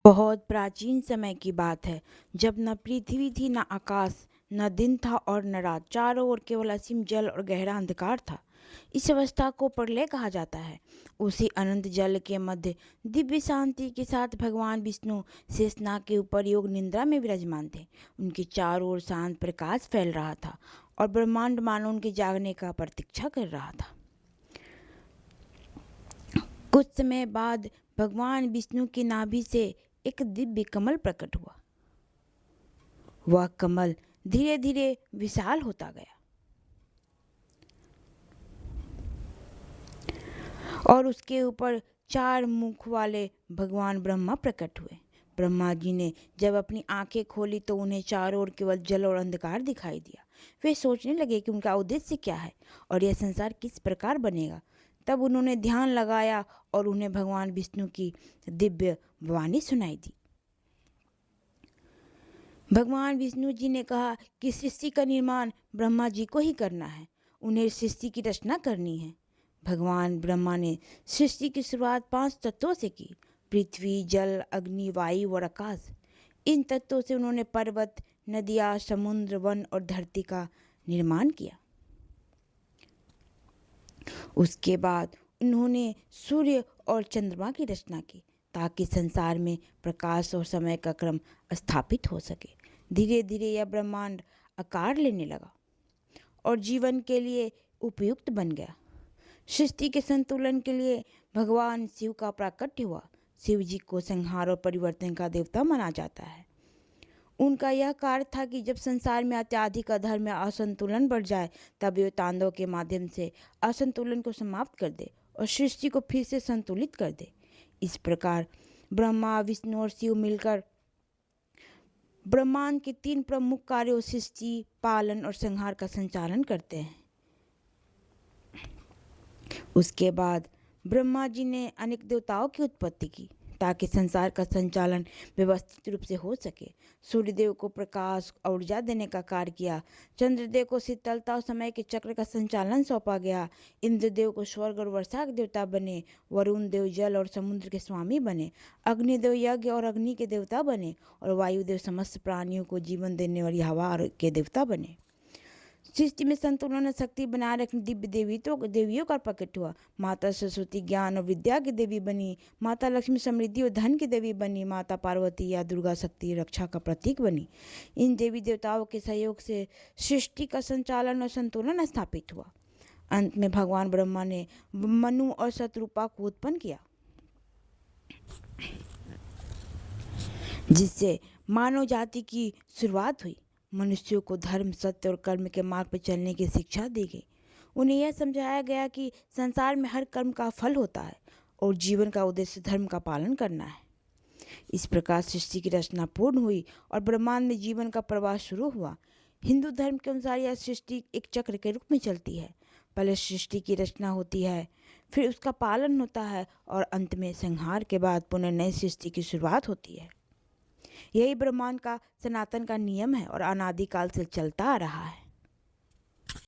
बहुत प्राचीन समय की बात है, जब न पृथ्वी थी, न आकाश, न दिन था और न रात। चारों ओर केवल असीम जल और गहरा अंधकार था। इस अवस्था को प्रलय कहा जाता है। उसी अनंत जल के मध्य दिव्य शांति के साथ भगवान विष्णु शेषनाग के ऊपर योग निद्रा में विराजमान थे। उनके चारों ओर शांत प्रकाश फैल रहा था और ब्रह्मांड मानो उनके जागने का प्रतीक्षा कर रहा था। कुछ समय बाद भगवान विष्णु की नाभि से एक दिव्य कमल प्रकट हुआ। वह कमल धीरे धीरे विशाल होता गया और उसके ऊपर 4 मुख वाले भगवान ब्रह्मा प्रकट हुए। ब्रह्मा जी ने जब अपनी आंखें खोली तो उन्हें चारों ओर केवल जल और अंधकार दिखाई दिया। वे सोचने लगे कि उनका उद्देश्य क्या है और यह संसार किस प्रकार बनेगा। तब उन्होंने ध्यान लगाया और उन्हें भगवान विष्णु की दिव्य वाणी सुनाई दी। भगवान विष्णु जी ने कहा कि सृष्टि का निर्माण ब्रह्मा जी को ही करना है। उन्हें सृष्टि की रचना करनी है। भगवान ब्रह्मा ने सृष्टि की शुरुआत 5 तत्वों से की: पृथ्वी, जल, अग्नि, वायु और आकाश। इन तत्वों से उन्होंने पर्वत, नदियाँ, समुद्र, वन और धरती का निर्माण किया। उसके बाद उन्होंने सूर्य और चंद्रमा की रचना की ताकि संसार में प्रकाश और समय का क्रम स्थापित हो सके। धीरे धीरे यह ब्रह्मांड आकार लेने लगा और जीवन के लिए उपयुक्त बन गया। सृष्टि के संतुलन के लिए भगवान शिव का प्राकट्य हुआ। शिव जी को संहार और परिवर्तन का देवता माना जाता है। उनका यह कार्य था कि जब संसार में अत्यधिक अधर्म या असंतुलन बढ़ जाए तब वे तांडव के माध्यम से असंतुलन को समाप्त कर दे और सृष्टि को फिर से संतुलित कर दे। इस प्रकार ब्रह्मा, विष्णु और शिव मिलकर ब्रह्मांड के 3 प्रमुख कार्यों सृष्टि, पालन और संहार का संचालन करते हैं। उसके बाद ब्रह्मा जी ने अनेक देवताओं की उत्पत्ति की ताकि संसार का संचालन व्यवस्थित रूप से हो सके। सूर्यदेव को प्रकाश और ऊर्जा देने का कार्य किया। चंद्रदेव को शीतलता और समय के चक्र का संचालन सौंपा गया। इंद्रदेव को स्वर्ग और वर्षा के देवता बने। वरुण देव जल और समुद्र के स्वामी बने। अग्निदेव यज्ञ और अग्नि के देवता बने और वायुदेव समस्त प्राणियों को जीवन देने वाली हवा के देवता बने। सृष्टि में संतुलन और शक्ति बनाए रखने दिव्य देवियों का प्रकट हुआ। माता सरस्वती ज्ञान और विद्या की देवी बनी। माता लक्ष्मी समृद्धि और धन की देवी बनी। माता पार्वती या दुर्गा शक्ति रक्षा का प्रतीक बनी। इन देवी देवताओं के सहयोग से सृष्टि का संचालन और संतुलन स्थापित हुआ। अंत में भगवान ब्रह्मा ने मनु और शतरूपा को उत्पन्न किया, जिससे मानव जाति की शुरुआत हुई। मनुष्यों को धर्म, सत्य और कर्म के मार्ग पर चलने की शिक्षा दी गई। उन्हें यह समझाया गया कि संसार में हर कर्म का फल होता है और जीवन का उद्देश्य धर्म का पालन करना है। इस प्रकार सृष्टि की रचना पूर्ण हुई और ब्रह्मांड में जीवन का प्रवाह शुरू हुआ। हिंदू धर्म के अनुसार यह सृष्टि एक चक्र के रूप में चलती है। पहले सृष्टि की रचना होती है, फिर उसका पालन होता है और अंत में संहार के बाद पुनः नई सृष्टि की शुरुआत होती है। यही ब्रह्मांड का सनातन का नियम है और अनादिकाल से चलता आ रहा है।